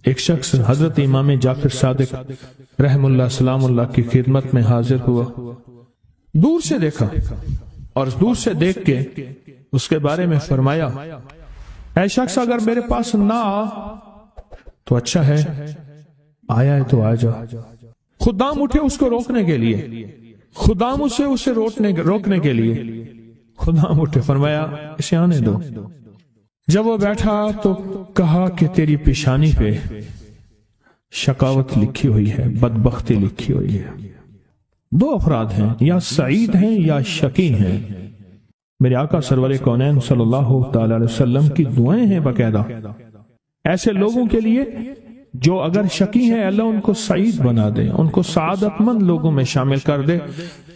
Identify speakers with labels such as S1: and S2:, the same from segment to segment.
S1: ایک شخص حضرت امام جعفر صادق رحم اللہ سلام اللہ کی خدمت میں حاضر ہوا، دور سے دیکھا اور دور سے دیکھ کے اس کے بارے میں فرمایا، اے شخص اگر میرے پاس نہ آ تو اچھا ہے، آیا ہے تو آ جا۔ خدام اٹھے اس کو روکنے کے لیے، خدام اسے روکنے کے لیے خدام اٹھے، فرمایا اسے آنے دو۔ جب وہ بیٹھا تو کہا کہ تیری پیشانی پہ شقاوت لکھی ہوئی ہے، بدبختی لکھی ہوئی ہے۔ دو افراد ہیں، یا سعید ہیں یا شقی ہیں۔ میرے آقا سرور کونین صلی اللہ تعالی علیہ وسلم کی دعائیں ہیں باقاعدہ ایسے لوگوں کے لیے جو اگر شقی ہیں، اللہ ان کو سعید بنا دے، ان کو سعادت مند لوگوں میں شامل کر دے۔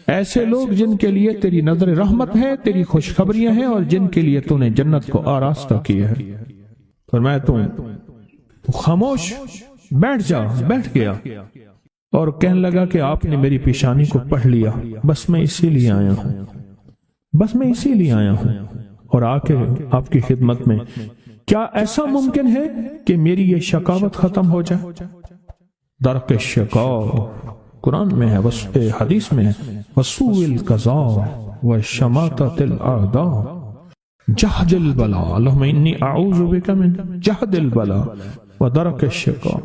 S1: ایسے لوگ جن کے لیے تیری نظر رحمت ہے، تیری خوشخبریاں ہیں، اور جن کے لیے تو نے جنت کو آراستہ کی ہے۔ فرمایا تو خاموش بیٹھ جا۔ بیٹھ گیا اور کہنے لگا کہ آپ نے میری پیشانی کو پڑھ لیا، بس میں اسی لیے آیا ہوں اور آ کے آپ کی خدمت میں۔ کیا ایسا ممکن ہے کہ میری یہ شقاوت ختم ہو جائے؟ درک الشقاء قرآن میں ہے، حدیث میں ہے، وسوء القضاء وشماتۃ الاعداء جہد البلاء، اللہم انی اعوذ بک من جہد البلاء ودرک الشقاء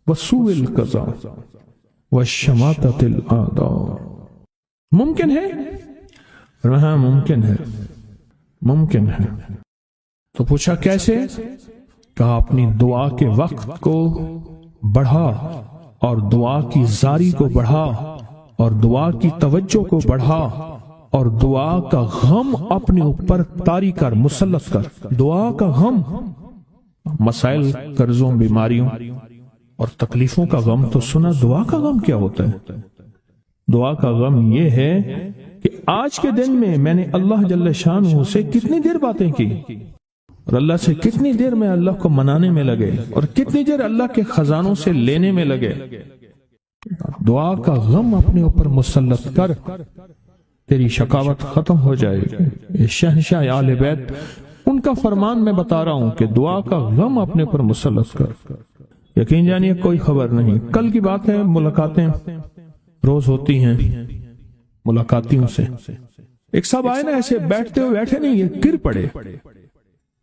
S1: وسوء القضاء وشماتۃ الاعداء۔ ممکن ہے؟ ہاں ممکن ہے۔ تو پوچھا کیسے؟ کہا اپنی دعا کے وقت کو بڑھا اور دعا کی زاری کو بڑھا اور دعا کی توجہ کو بڑھا اور دعا کا غم اپنے اوپر طاری کر، مسلط کر۔ دعا کا غم، مسائل، قرضوں، بیماریوں اور تکلیفوں کا غم تو سنا، دعا کا غم کیا ہوتا ہے؟ دعا کا غم یہ ہے کہ آج کے دن میں میں نے اللہ جل شانہ سے کتنی دیر باتیں کی اور اللہ سے کتنی دیر میں اللہ کو منانے میں لگے اور کتنی دیر اللہ کے خزانوں سے لینے میں لگے۔ دعا کا غم اپنے اوپر مسلط کر، تیری شقاوت ختم ہو جائے گی۔ شہنشاہ آل بیت ان کا فرمان میں بتا رہا ہوں کہ دعا کا غم اپنے اوپر مسلط کر۔ یقین جانیے کوئی خبر نہیں، کل کی بات ہے، ملاقاتیں روز ہوتی ہیں ملاقاتیوں سے۔ ایک صاحب آئے نا، ایسے بیٹھتے ہوئے بیٹھے نہیں، یہ گر پڑے۔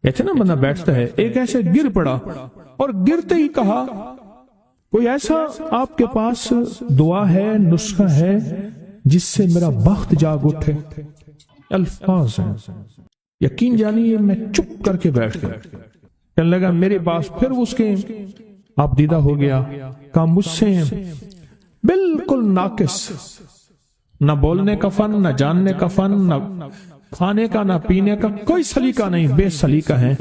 S1: ایسے نا بندہ بیٹھتا ہے، ایک ایسے گر پڑا اور گرتے ہی کہا کوئی ایسا آپ کے پاس دعا ہے، نسخہ ہے جس سے میرا بخت جاگ اٹھے؟ الفاظ ہیں، یقین جانیے میں چپ کر کے بیٹھ گیا۔ کہنے لگا میرے پاس، پھر اس کے آپ دیدہ ہو گیا، کہا مجھ سے بالکل ناقص، نہ بولنے کا فن، نہ جاننے کا فن، نہ کھانے کا، نہ پینے کا، کوئی سلیقہ نہیں، بے سلیقہ ہیں،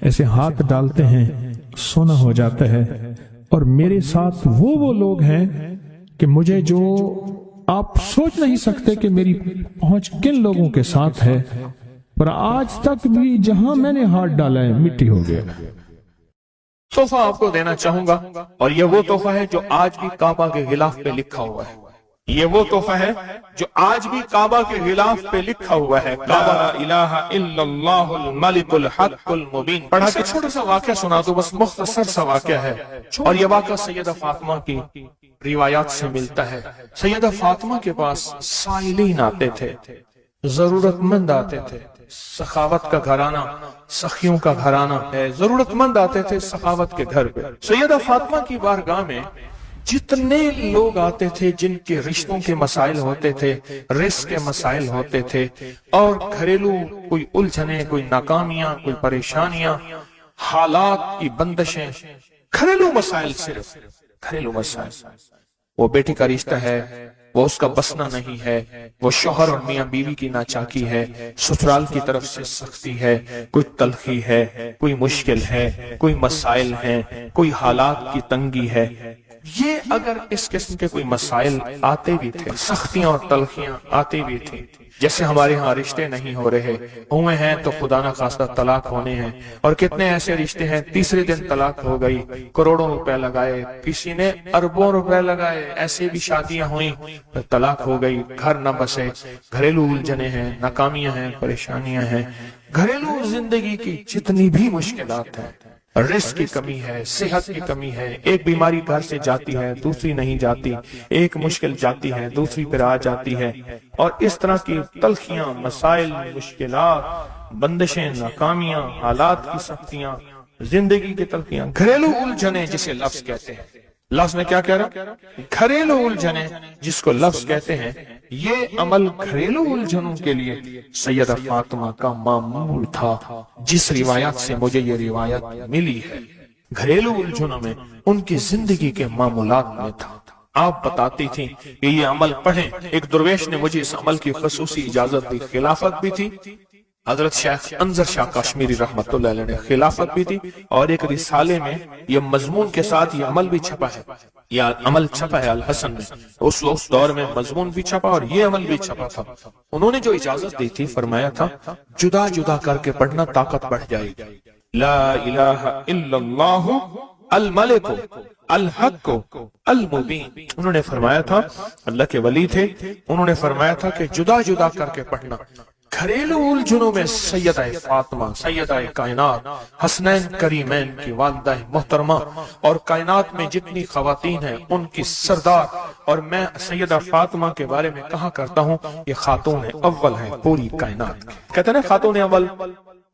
S1: ایسے ہاتھ ڈالتے ہیں سونا ہو جاتا ہے۔ اور میرے ساتھ وہ لوگ ہیں کہ مجھے جو آپ سوچ نہیں سکتے کہ میری پہنچ کن لوگوں کے ساتھ ہے، پر آج تک بھی جہاں میں نے ہاتھ ڈالا ہے مٹی ہو گیا۔
S2: تحفہ آپ کو دینا چاہوں گا، اور یہ وہ تحفہ ہے جو آج بھی کعبہ کے غلاف پہ لکھا ہوا ہے۔ یہ وہ تحفہ ہے جو آج بھی کعبہ کے غلاف پہ لکھا ہوا ہے، لا الہ الا اللہ الملک الحق المبین۔ پڑھا کے چھوٹا سا واقعہ سنا دو، بس مختصر سا واقعہ ہے، اور یہ واقعہ سیدہ فاطمہ کی روایات سے ملتا ہے۔ سیدہ فاطمہ کے پاس سائلین آتے تھے، ضرورت مند آتے تھے، سخاوت کا گھرانہ، سخیوں کا گھرانہ ہے، ضرورت مند آتے تھے سخاوت کے گھر پہ۔ سیدہ فاطمہ کی بارگاہ میں جتنے لوگ آتے تھے جن کے رشتوں کے مسائل ہوتے تھے، رزق کے مسائل ہوتے تھے، اور گھریلو کوئی الجھنیں، کوئی ناکامیاں، کوئی پریشانیاں، حالات کی بندشیں، گھریلو مسائل، صرف گھریلو مسائل، وہ بیٹی کا رشتہ ہے، وہ اس کا بسنا نہیں ہے، وہ شوہر اور میاں بیوی کی ناچاکی ہے، سسرال کی طرف سے سختی ہے، کوئی تلخی ہے، کوئی مشکل ہے، کوئی مسائل ہیں، کوئی حالات کی تنگی ہے۔ یہ اگر اس قسم کے کوئی مسائل آتے بھی تھے، سختیاں اور تلخیاں آتی بھی تھیں، جیسے ہمارے ہاں رشتے نہیں ہو رہے، ہوئے ہیں تو خدا نہ خواستہ طلاق ہونے ہیں، اور کتنے ایسے رشتے ہیں تیسرے دن طلاق ہو گئی، کروڑوں روپے لگائے، کسی نے اربوں روپے لگائے، ایسے بھی شادیاں ہوئیں، طلاق ہو گئی، گھر نہ بسے، گھریلو الجھنیں ہیں، ناکامیاں ہیں، پریشانیاں ہیں، گھریلو زندگی کی جتنی بھی مشکلات ہیں، رزق کی کمی ہے، صحت کی کمی ہے، ایک بیماری گھر سے جاتی ہے دوسری نہیں جاتی، ایک مشکل جاتی ہے دوسری پھر آ جاتی ہے، اور اس طرح کی تلخیاں، مسائل، مشکلات، بندشیں، ناکامیاں، حالات کی سختیاں، زندگی کی تلخیاں، گھریلو الجھنیں جسے لفظ کہتے ہیں۔ لفظ میں کیا کہہ رہا؟ گھریلو الجھنیں جس کو لفظ کہتے ہیں، یہ عمل گھریلو الجھنوں کے لیے سیدہ فاطمہ کا معمول تھا، جس روایت سے مجھے یہ روایت ملی ہے۔ گھریلو الجھنوں میں ان کی زندگی کے معمولات میں تھا۔ آپ بتاتی تھیں کہ یہ عمل پڑھیں۔ ایک درویش نے مجھے اس عمل کی خصوصی اجازت دی، خلافت بھی تھی۔ حضرت شیخ انظر شاہ کشمیری رحمت اللہ علیہ نے خلافت بھی تھی، اور ایک رسالے میں یہ مضمون کے ساتھ یہ عمل بھی چھپا ہے، یہ عمل چھپا ہے الحسن میں۔ اس دور میں مضمون بھی چھپا اور یہ عمل بھی چھپا تھا۔ انہوں نے جو اجازت دی تھی، فرمایا تھا جدا جدا کر کے پڑھنا طاقت بڑھ جائے گی۔ لا الہ الا اللہ الملک الحق المبین۔ انہوں نے فرمایا تھا، اللہ کے ولی تھے، انہوں نے فرمایا تھا کہ جدا جدا کر کے پڑھنا۔ گھریلو الجھنوں میں سیدہ فاطمہ، سیدہ کائنات، حسنین کریمین کی والدہ محترمہ، اور کائنات میں جتنی خواتین ہیں ان کی سردار، اور میں سیدہ فاطمہ کے بارے میں کہا کرتا ہوں یہ خاتون اول ہے پوری کائنات کی۔ کہتے ہیں خاتون اول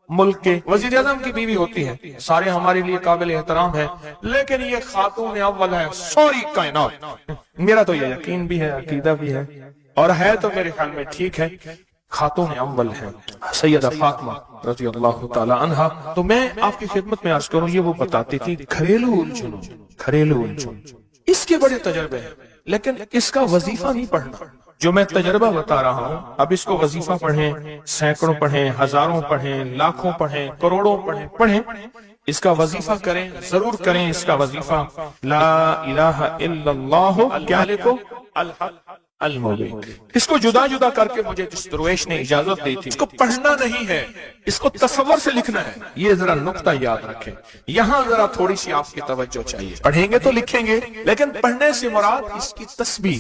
S2: ملک کے وزیر اعظم کی بیوی ہوتی ہے، سارے ہمارے لیے قابل احترام ہے، لیکن یہ خاتون اول ہے ساری کائنات۔ میرا تو یہ یقین بھی ہے، عقیدہ بھی ہے، اور ہے تو میرے خیال میں ٹھیک ہے، خاتون اول ہے سیدہ فاطمہ رضی اللہ تعالی عنہا۔ تو میں آپ کی خدمت میں عرض کروں، یہ وہ بتاتی تھی گھریلو الجھن، اس کے بڑے تجربے ہیں، لیکن اس کا وظیفہ نہیں پڑھنا۔ جو میں تجربہ بتا رہا ہوں، اب اس کو وظیفہ پڑھیں، سینکڑوں پڑھیں، ہزاروں پڑھیں، لاکھوں پڑھیں، کروڑوں پڑھیں، اس کا وظیفہ کریں، ضرور کریں اس کا وظیفہ۔ لا الہ الا اللہ کیا لکھو؟ الحق المبین۔ اس کو جدا جدا کر کے مجھے جس درویش نے اجازت دی تھی، اس کو پڑھنا نہیں ہے، اس کو تصور سے لکھنا ہے۔ یہ ذرا نقطہ یاد رکھیں، یہاں ذرا تھوڑی سی آپ کی توجہ چاہیے۔ پڑھیں گے تو لکھیں گے، لیکن پڑھنے سے مراد اس کی تسبیح،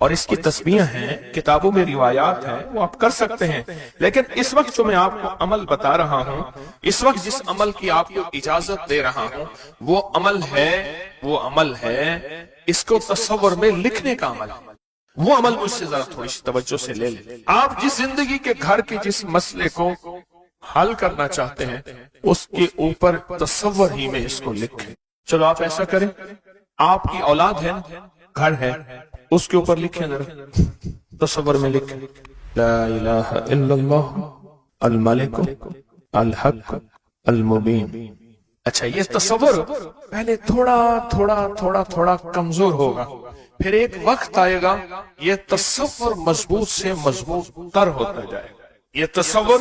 S2: اور اس کی تسبیح ہیں، کتابوں میں روایات ہیں، وہ آپ کر سکتے ہیں، لیکن اس وقت جو میں آپ کو عمل بتا رہا ہوں، اس وقت جس عمل کی آپ کو اجازت دے رہا ہوں، وہ عمل ہے اس کو تصور میں لکھنے کا عمل ہے۔ وہ عمل مجھ سے ذرا تھوڑی سی توجہ سے لے لیں۔ آپ جس زندگی کے گھر کے جس مسئلے کو حل کرنا چاہتے ہیں، اس کے اوپر تصور ہی میں اس کو لکھیں۔ چلو آپ ایسا کریں، آپ کی اولاد ہے، گھر ہے، اس کے اوپر لکھیں، ذرا تصور میں لکھیں، لا الہ الا اللہ الملک الحق المبین۔ اچھا، یہ تصور پہلے تھوڑا کمزور ہوگا، پھر ایک وقت آئے گا یہ تصور مضبوط سے مضبوط تر ہوتا جائے گا، یہ تصور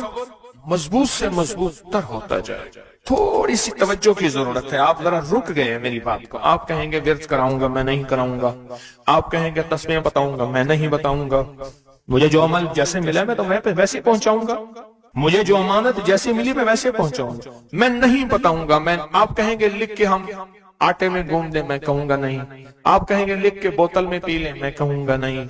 S2: مضبوط سے مضبوط تر ہوتا جائے گا۔ تھوڑی سی توجہ کی ضرورت ہے، آپ ذرا رک گئے ہیں میری بات کو۔ آپ کہیں گے ورد کراؤں گا، میں نہیں کراؤں گا، آپ کہیں گے تسبیح بتاؤں گا، میں نہیں بتاؤں گا، مجھے جو عمل جیسے ملا میں تو میں پہ ویسے پہنچاؤں گا، مجھے جو امانت جیسے ملی میں ویسے پہنچاؤں گا، میں نہیں بتاؤں گا۔ آپ کہیں گے لکھ کے ہم آٹے میں گھوم دیں، میں کہوں گا نہیں۔ آپ کہیں گے لکھ کے بوتل میں پی لیں، میں کہوں گا نہیں۔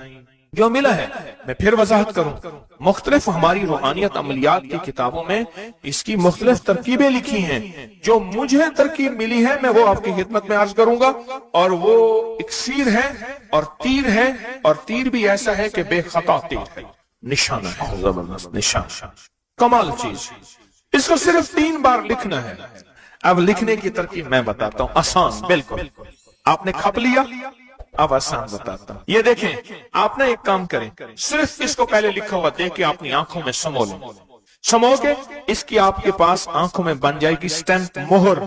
S2: جو ملا ہے میں پھر وضاحت کروں، مختلف ہماری روحانیت عملیات کی کتابوں میں اس کی مختلف ترکیبیں لکھی ہیں۔ جو مجھے ترکیب ملی ہے میں وہ آپ کی خدمت میں عرض کروں گا، اور وہ اکسیر ہے اور تیر ہے، اور تیر بھی ایسا ہے کہ بے خطا تیر ہے، نشانہ ہے، زبردست نشان، کمال چیز۔ اس کو صرف 3 بار لکھنا ہے۔ اب لکھنے کی ترکیب میں بتاتا ہوں، آسان بالکل۔ آپ نے کھپ لیا، اب آسان بتاتا ہوں۔ یہ دیکھیں، آپ نے ایک کام کریں، صرف اس کو پہلے لکھا ہوا دیکھ کے اپنی آنکھوں میں سمو لیں، سمو کے اس کی آپ کے پاس آنکھوں میں بن جائے گی سٹیمپ، مہر۔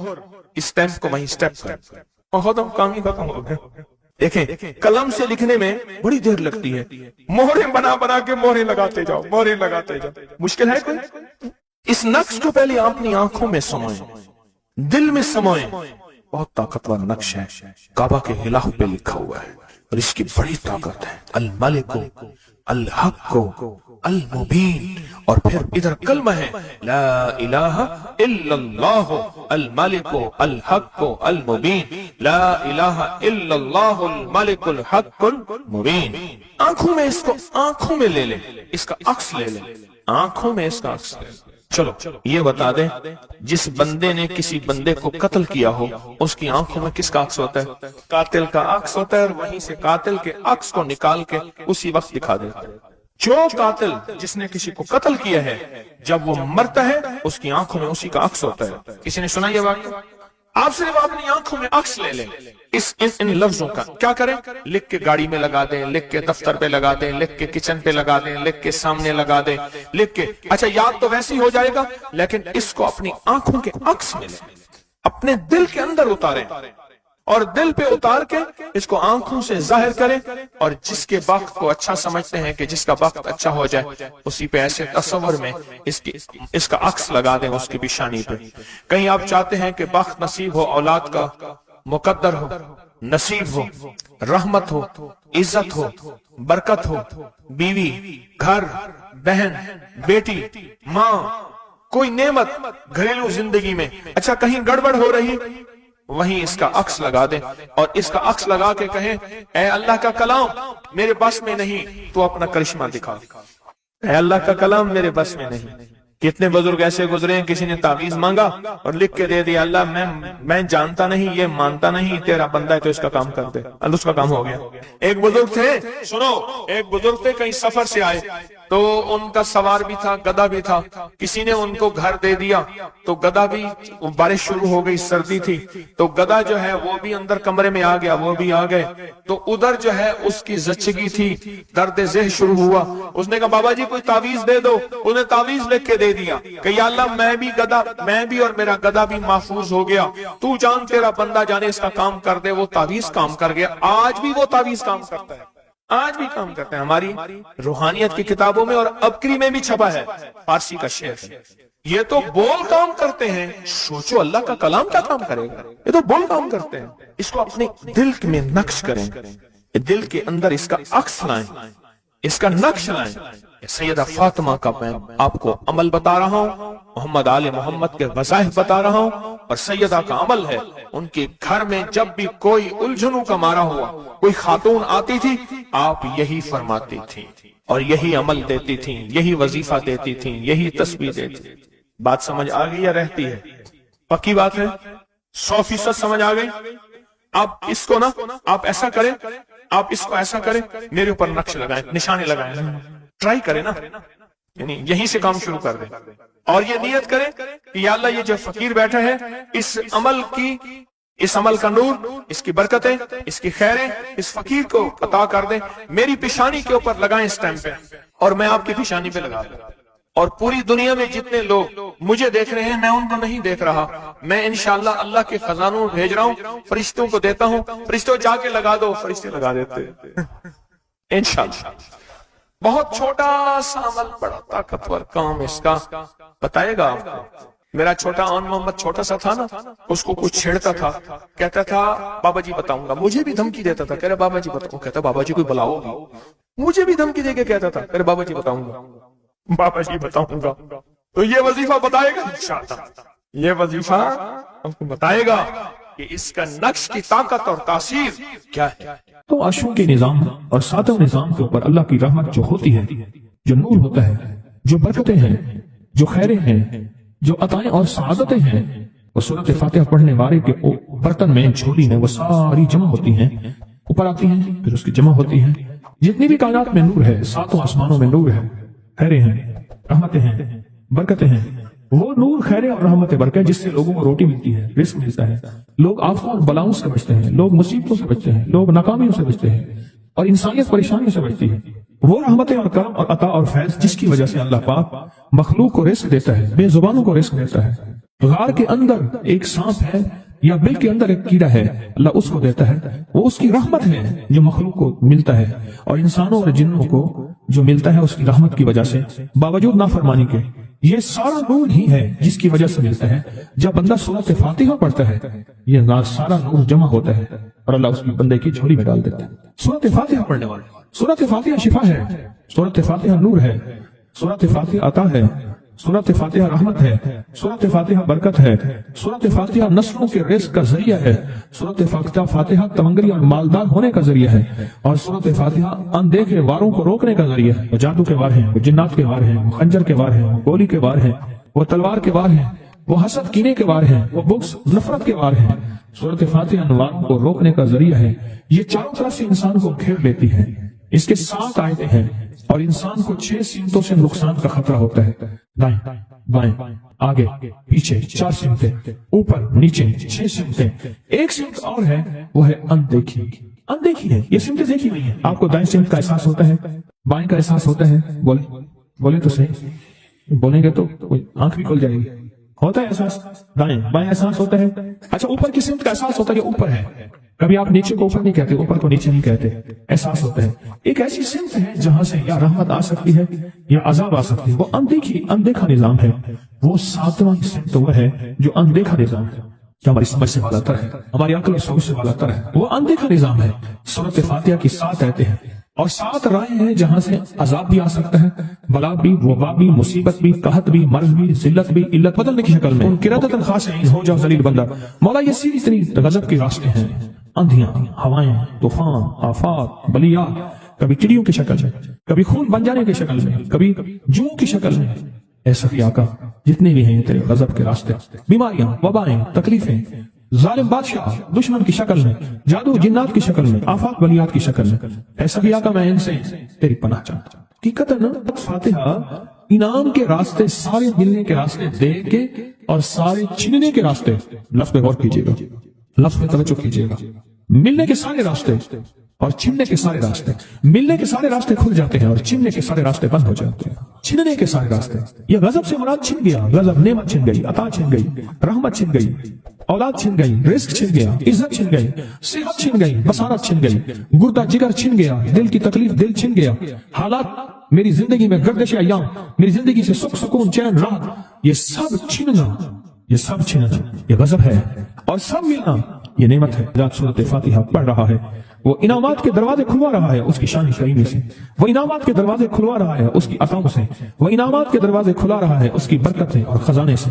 S2: اس سٹیمپ کو وہیں سٹیپ کریں، ختم، کام ہی ختم ہو گیا۔ دیکھیں، قلم سے لکھنے میں بڑی دیر لگتی ہے، مہریں بنا کے مہریں لگاتے جاؤ، مہریں لگاتے جاؤ، مشکل ہے کوئی؟ اس نقش کو پہلے اپنی آنکھوں میں سموئیں، دل میں سموئیں۔ بہت طاقتور نقش ہے، کعبہ کے غلاف پہ لکھا ہوا ہے، اور اس کی بڑی طاقت ہے، الملک الحق المبین۔ اور پھر ادھر کلمہ ہے، لا الہ الا اللہ الملک الحق المبین، لا الہ الا اللہ الملک الحق المبین۔ آنکھوں میں اس کو آنکھوں میں لے لیں، اس کا عکس لے لیں، آنکھوں میں اس کا عکس لے لیں۔ چلو یہ بتا دیں، جس بندے نے کسی بندے کو قتل کیا ہو اس کی آنکھوں میں کس کا عکس ہوتا ہے؟ قاتل کا عکس ہوتا ہے، اور وہیں سے قاتل کے عکس کو نکال کے اسی وقت دکھا دیتا ہے۔ جو قاتل جس نے کسی کو قتل کیا ہے جب وہ مرتا ہے اس کی آنکھوں میں اسی کا عکس ہوتا ہے۔ کسی نے سنا یہ واقعہ؟ آپ صرف اپنی آنکھوں میں عکس لے لیں ان لفظوں کا، کیا کریں؟ لکھ کے گاڑی میں لگا دیں، لکھ کے دفتر پہ لگا دیں، لکھ کے کچن پہ لگا دیں، لکھ کے سامنے لگا دیں، لکھ کے، اچھا یاد تو ویسے ہی ہو جائے گا، لیکن اس کو اپنی آنکھوں کے عکس میں لیں، اپنے دل کے اندر اتاریں، اور دل پہ اتار کے اس کو آنکھوں سے ظاہر کریں، اور جس کے وقت کو اچھا سمجھتے ہیں کہ جس کا وقت اچھا ہو جائے اسی پہ ایسے تصور میں اس کا عکس لگا دیں اس کی پیشانی پہ۔ کہیں آپ چاہتے ہیں کہ وقت نصیب ہو، اولاد کا مقدر ہو، نصیب ہو، رحمت ہو، عزت ہو، برکت ہو، بیوی، گھر، بہن، بیٹی، ماں، کوئی نعمت گھریلو زندگی میں، اچھا کہیں گڑبڑ ہو رہی، وہیں اس کا عکس لگا دیں، اور اس کا عکس لگا کے کہیں اے اللہ کا کلام میرے بس میں نہیں، تو اپنا کرشمہ دکھا۔ اے اللہ کا کلام میرے بس میں نہیں۔ کتنے بزرگ ایسے گزرے ہیں، کسی نے تعویذ مانگا اور لکھ کے دے دیا، اللہ میں جانتا نہیں، یہ مانتا نہیں، تیرا بندہ ہے تو اس کا کام کر دے، اللہ اس کا کام ہو گیا۔ ایک بزرگ تھے، سنو، ایک بزرگ تھے کہیں سفر سے آئے، تو ان کا سوار بھی تھا، گدھا بھی تھا، کسی نے ان کو گھر دے دیا، تو گدھا بھی، بارش شروع ہو گئی، سردی تھی، تو گدھا جو ہے وہ بھی اندر کمرے میں آ گیا، وہ بھی آ گئے، تو ادھر جو ہے اس کی زچگی تھی، درد ذہن شروع ہوا، اس نے کہا بابا جی کوئی تعویذ دے دو، انہوں نے تعویذ لکھ کے دے دیا کہ یا اللہ میں بھی اور میرا گدھا بھی محفوظ ہو گیا، تو جان تیرا بندہ جانے اس کا کام کر دے۔ وہ تعویذ کام کر گیا، آج بھی وہ تعویذ کام کرتا ہے، آج بھی کام کرتے ہیں۔ ہماری روحانیت کی کتابوں میں اور ابکری میں بھی چھپا ہے، فارسی کا شعر ہے۔ یہ تو بول کام کرتے ہیں، سوچو اللہ کا کلام کیا کام کرے گا، یہ تو بول کام کرتے ہیں۔ اس کو اپنے دل میں نقش کریں، دل کے اندر اس کا عکس لائیں، اس کا نقش لائیں۔ سیدہ فاطمہ کا میں آپ کو عمل بتا رہا ہوں، محمد آل محمد کے وظائف بتا رہا ہوں، اور سیدہ کا عمل ہے، ان کے گھر میں جب بھی کوئی الجھنوں کا مارا ہوا، کوئی خاتون آتی تھی، آپ یہی فرماتی تھی اور یہی عمل دیتی تھی، یہی وظیفہ دیتی تھی، یہی تسبیح دیتی تھی۔ بات سمجھ آ گئی یا رہتی ہے؟ پکی بات ہے، 100% سمجھ آ گئی؟ آپ اس کو نا، آپ ایسا کریں، آپ اس کو ایسا کریں، میرے اوپر نقش لگائیں، نشانے لگائیں، ٹرائی کریں نا، یعنی یہیں سے کام شروع کر دیں، اور یہ نیت کریں کہ یا اللہ یہ جو فقیر بیٹھا ہے، اس عمل کا نور، اس کی برکتیں، اس کی خیریں اس فقیر کو عطا کر دیں، میری پیشانی کے اوپر لگائیں اس ٹائم پہ، اور میں آپ کی پیشانی پہ لگا دوں، اور پوری دنیا میں جتنے لوگ مجھے دیکھ رہے ہیں میں ان کو نہیں دیکھ رہا، میں انشاءاللہ اللہ کے خزانوں بھیج رہا ہوں، فرشتوں کو دیتا ہوں، فرشتوں جا کے لگا دو، فرشتے لگا دیتے انشاءاللہ۔ بہت چھوٹا سا عمل، بڑا طاقتور کام اس کا بتائے گا آپ کو۔ میرا چھوٹا آن محمد چھوٹا سا تھا نا، اس کو کچھ چھیڑتا تھا، کہتا تھا بابا جی بتاؤں گا، مجھے بھی دھمکی دیتا تھا، کہہ رہے بابا جی بتاؤں، کہتا بابا جی کوئی بلاؤ گی، مجھے بھی دھمکی دے کے کہتا تھا، کہہ رہے بابا جی بتاؤں گا، بابا جی بتاؤں گا۔ تو یہ وظیفہ بتائے گا انشاءاللہ، یہ وظیفہ آپ کو بتائے گا کہ اس کا نقش کی طاقت اور تاثیر کیا ہے۔
S1: تو عرشوں کے نظام اور ساتوں نظام کے اوپر اللہ کی رحمت جو ہوتی ہے، جو نور ہوتا ہے، جو برکتیں ہیں، جو خیریں ہیں، جو عطائیں اور سعادتیں ہیں، وہ سورۃ فاتحہ پڑھنے والے کے برتن میں، جھولی میں وہ ساری جمع ہوتی ہیں، اوپر آتی ہیں، پھر اس کی جمع ہوتی ہیں۔ جتنی بھی کائنات میں نور ہے، ساتوں آسمانوں میں نور ہے، خیریں ہیں، رحمتیں ہیں، برکتیں ہیں، وہ نور، خیریں اور رحمت برکت جس سے لوگوں کو روٹی ملتی ہے، رزق ملتا ہے، لوگ آفتوں اور بلاؤں سے بچتے ہیں، لوگ مصیبتوں سے بچتے ہیں، لوگ ناکامیوں سے بچتے ہیں، اور انسانیت پریشانیوں سے بچتی ہے۔ وہ رحمتیں اور کرم اور عطا اور فیض جس کی وجہ سے اللہ پاک مخلوق کو رزق دیتا ہے، بے زبانوں کو رزق دیتا ہے۔ غار کے اندر ایک سانپ ہے یا بل کے اندر ایک کیڑا ہے، اللہ اس کو دیتا ہے، وہ اس کی رحمت ہے جو مخلوق کو ملتا ہے، اور انسانوں اور جنوں کو جو ملتا ہے اس کی رحمت کی وجہ سے، باوجود نافرمانی کے۔ یہ سارا نور ہی ہے جس کی وجہ سے ملتا ہے۔ جب بندہ سورۃ فاتحہ پڑھتا ہے، یہ سارا نور جمع ہوتا ہے اور اللہ اس کی بندے کی جھولی میں ڈال دیتا ہے۔ سورۃ فاتحہ پڑھنے والے، سورۃ فاتحہ شفا ہے، سورۃ فاتحہ نور ہے، سورۃ فاتحہ عطا ہے، سورۃ فاتحہ رحمت ہے، سورۃ فاتحہ برکت ہے، سورۃ فاتحہ نسلوں کے رزق کا ذریعہ ہے، سورۃ فاتحہ تمنگری اور مالدار ہونے کا ذریعہ ہے، اور سورۃ فاتحہ اندیکھے واروں کو روکنے کا ذریعہ ہے۔ وہ جادو کے وار ہیں، وہ جنات کے وار ہیں، وہ خنجر کے وار ہیں، وہ گولی کے وار ہیں، وہ تلوار کے وار ہیں، وہ حسد کینے کے وار ہیں، وہ بغض نفرت کے وار ہیں۔ سورۃ فاتحہ انواروں کو روکنے کا ذریعہ ہے، یہ چاروں طرف سے انسان کو گھیر لیتی ہے۔ اس کے 7 آیتیں ہیں اور انسان کو 6 سمتوں سے نقصان کا خطرہ ہوتا ہے، دائیں بائیں آگے پیچھے 4 سمتیں، اوپر نیچے 6 سمتیں۔ ایک سمت اور ہے، وہ ہے اندیکھی۔ اندیکھی ہے، یہ سمتیں دیکھی نہیں ہیں۔ آپ کو دائیں سمت کا احساس ہوتا ہے، بائیں کا احساس ہوتا ہے؟ بولے تو صحیح، بولیں گے تو آنکھ بھی کھل جائے گی۔ ہوتا ہے احساس؟ دائیں بائیں احساس ہوتا ہے۔ اچھا اوپر کی سمت کا احساس ہوتا ہے، یہ اوپر ہے۔ کبھی آپ نیچے کو اوپر نہیں کہتے، اوپر کو نیچے نہیں کہتے، احساس ہوتا ہے۔ ایک ایسی سمت ہے جہاں سے یا رحمت آ سکتی ہے یا عذاب آ سکتی ہے، وہ اندیکھا نظام ہے۔ وہ 7واں سمت وہ ہے جو اندیکھا نظام ہے، جو ہماری سمجھ سے بالا تر ہے، ہماری عقل اور سوچ سے بالا تر ہے، وہ اندیکھا نظام ہے۔ سورۃ فاتحہ کی 7 آیتیں ہیں اور 7 راہیں ہیں جہاں سے عذاب بھی آ سکتا ہے، بلا بھی، وبا بھی، مصیبت بھی، قحط بھی، مرض بھی، ذلت بھی، علت بدلنے کی شکل میں۔ قرادۃ خاصعین، ہو جاؤ ذلیل بندہ۔ مولا یہ سیدھی اتنی غضب کے راستے ہیں، اندھیاں، ہوائیں، طوفان، آفات، بلیات، کبھی چڑیوں کی شکل میں، کبھی خون بن جانے کی شکل میں، کبھی جو کی شکل میں۔ اے سخی آقا، جتنے بھی ہیں تیرے غضب کے راستے، بیماریاں، وبائیں، تکلیفیں، ظالم بادشاہ دشمن کی شکل میں، جادو جنات کی شکل میں، آفات بلیات کی شکل میں، اے سخی آقا میں ان سے تیری پناہ چاہتا ہوں۔ حقیقتاً فاتحہ انعام کے راستے، سارے ملنے کے راستے دے کے اور سارے چھننے کے راستے، لفظ پہ غور کیجیے گا، لفظ پہ توجہ کیجیے گا۔ ملنے کے سارے راستے اور چھننے کے سارے راستے، ملنے کے سارے راستے کھل جاتے ہیں اور چھننے کے سارے راستے بند ہو جاتے ہیں۔ چھننے کے سارے راستے، یہ غضب سے مراد چھن گیا، غضب نعمت چھن گئی، عطا چھن گئی، رحمت چھن گئی، اولاد چھن گئی، رزق چھن گیا، عزت چھن گئی، صحت چھن گئی، بصارت چھن گئی، گردہ جگر چھن گیا، دل کی تکلیف دل چھن گیا، حالات میری زندگی میں گردش ایام، میری زندگی سے سکھ سکون چین راحت، یہ سب چھننا، یہ سب چھننا یہ غضب ہے، اور سب ملنا یہ نعمت ہے۔ جب سورۃ فاتحہ پڑھ رہا ہے وہ انعامات کے دروازے کھلوا رہا ہے اس کی شان کریمی سے، وہ انعامات کے دروازے کھلوا رہا ہے اس کی عطاؤں سے، وہ انعامات کے دروازے کھلا رہا ہے اس کی برکت سے اور خزانے سے۔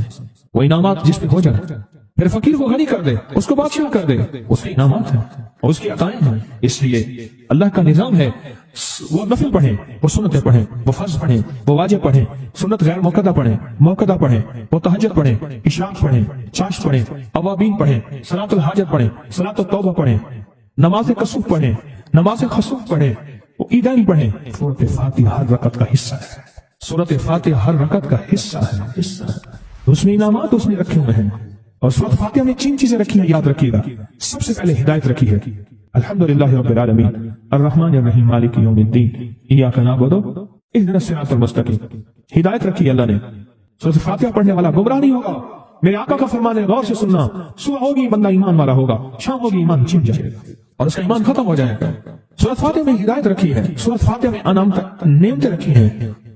S1: وہ انعامات جس پہ ہو جائے، پھر فقیر کو غنی کر دے، اس کو بادشاہ کر دے، اس کے انعامات ہیں اور اس کی عطائیں ہیں۔ اس لیے اللہ کا نظام ہے، وہ نفل پڑھیں، وہ سنتیں پڑھیں، وہ فرض پڑھیں، وہ واجب پڑھیں، سنت غیر موقدہ پڑھیں، موقدہ پڑھیں، وہ تہجد پڑھیں، اشراق پڑھیں، چاشت پڑھیں، اوابین پڑھیں، صلاۃ الحاجت پڑھیں، صلاۃ التوبہ پڑھیں، نماز کسوف پڑھیں، نماز خسوف پڑھیں، وہ عیدین پڑھیں۔ سورۃ فاتحہ ہر رکعت کا حصہ ہے، سورۃ فاتحہ ہر رکعت کا حصہ ہے۔ اس میں انعامات اس نے رکھے ہوئے ہیں، اور سورۃ فاتحہ میں 3 چیزیں رکھی ہیں، یاد رکھیے گا۔ سب سے پہلے ہدایت رکھی ہے، الحمدللہ رب العالمین الرحمن الرحیم مالک یوم الدین ایاک نعبد اہدنا الصراط المستقیم۔ ہدایت رکھی اللہ نے۔ سورۃ فاتحہ پڑھنے والا گمراہ نہیں ہوگا، میرے آقا کا فرمان ہے، غور سے سننا۔ صبح ہوگی بندہ ایمان والا ہوگا، شام ہوگی ایمان چھن جائے گا اور اس کا ایمان ختم ہو جائے گا۔ سورۃ فاتحہ میں ہدایت رکھی ہے، سورۃ فاتحہ میں انعامات نعمتیں رکھی ہیں،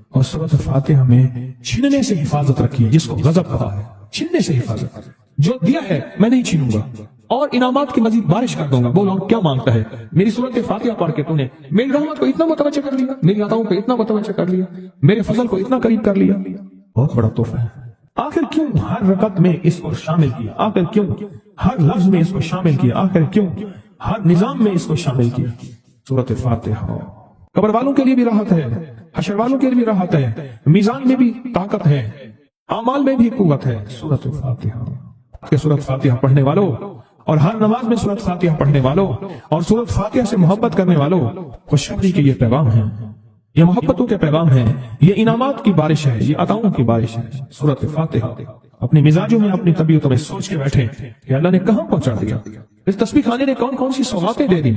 S1: اور سورۃ فاتحہ میں چھننے سے حفاظت رکھی ہے، جس کو غضب کہا ہے، چھننے سے حفاظت۔ جو دیا ہے میں نہیں چھینوں گا، اور انعامات کی مزید بارش کر دوں گا۔ بولو کیا مانگتا ہے؟ میری سورۃ فاتحہ پڑھ کے تو نے میری رحمت کو اتنا متوجہ کر لیا، میری عطاؤں کو اتنا متوجہ کر لیا، میرے فضل کو اتنا قریب کر لیا۔ بہت بڑا تحفہ ہے۔ آخر کیوں ہر رکعت میں اس کو شامل کیا؟ آخر کیوں ہر لفظ میں اس کو شامل کیا؟ آخر کیوں ہر نظام میں اس کو شامل کیا؟ سورۃ فاتحہ قبر والوں کے لیے بھی راحت ہے، حشر والوں کے لیے بھی راحت ہے، میزان میں بھی طاقت ہے، اعمال میں بھی قوت ہے۔ سورۃ فاتحہ کہ سورۃ فاتحہ پڑھنے والوں اور ہر نماز میں سورۃ فاتحہ پڑھنے والوں اور سورۃ فاتحہ سے محبت کرنے والوں خوشخبری کے یہ پیغام ہے، یہ محبتوں کے پیغام ہے، یہ انعامات کی بارش ہے، یہ عطاؤں کی بارش ہے۔ سورۃ فاتحہ اپنے مزاجوں میں، اپنی طبیعتوں میں سوچ کے بیٹھے کہ اللہ نے کہاں پہنچا دیا، اس تسبیح خانے نے کون کون سی سوغاتیں دے دی۔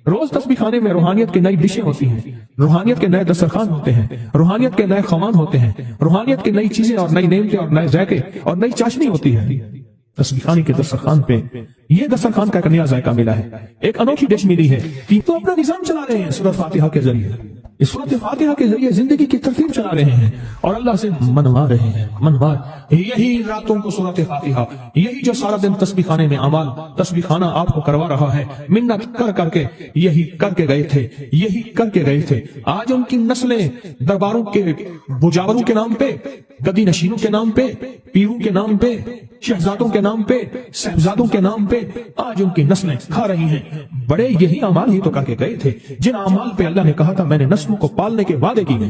S1: روز تسبیح خانے میں روحانیت کی نئی ڈشیں ہوتی ہیں، روحانیت کے نئے دسترخوان ہوتے ہیں، روحانیت کے نئے خوان ہوتے ہیں، روحانیت کی نئی چیزیں اور نئی نعمتیں اور نئے ذائقے اور نئی چاشنی ہوتی ہے۔ تسبیح خانے کے دسترخوان پہ یہ دسترخوان کا ایک نیا ذائقہ ملا ہے، ایک انوکھی ڈش ملی ہے۔ تو اپنا نظام چلا رہے ہیں سورۃ فاتحہ کے ذریعے، اس سورۃ فاتحہ کے ذریعے زندگی کی ترتیب چلا رہے ہیں اور اللہ سے منوا رہے ہیں، منوا۔ یہی راتوں کو سورۃ فاتحہ، یہی جو سارا دن تسبیح خانے میں اعمال تسبیح خانہ آپ کو کروا رہا ہے، منت کر کر کے یہی کر کے گئے تھے، یہی کر کے گئے تھے۔ آج ان کی نسلیں درباروں کے بجاوروں کے نام پہ، گدی نشینوں کے نام پہ، پیروں کے نام پہ، شہزادوں کے نام پہ، صاحبزادوں کے نام پہ آج ان کی نسلیں کھا رہی ہیں۔ بڑے یہی اعمال ہی تو کر کے گئے تھے جن اعمال پہ اللہ نے کہا تھا میں نے نسلوں کو پالنے کے وعدے کی گئی۔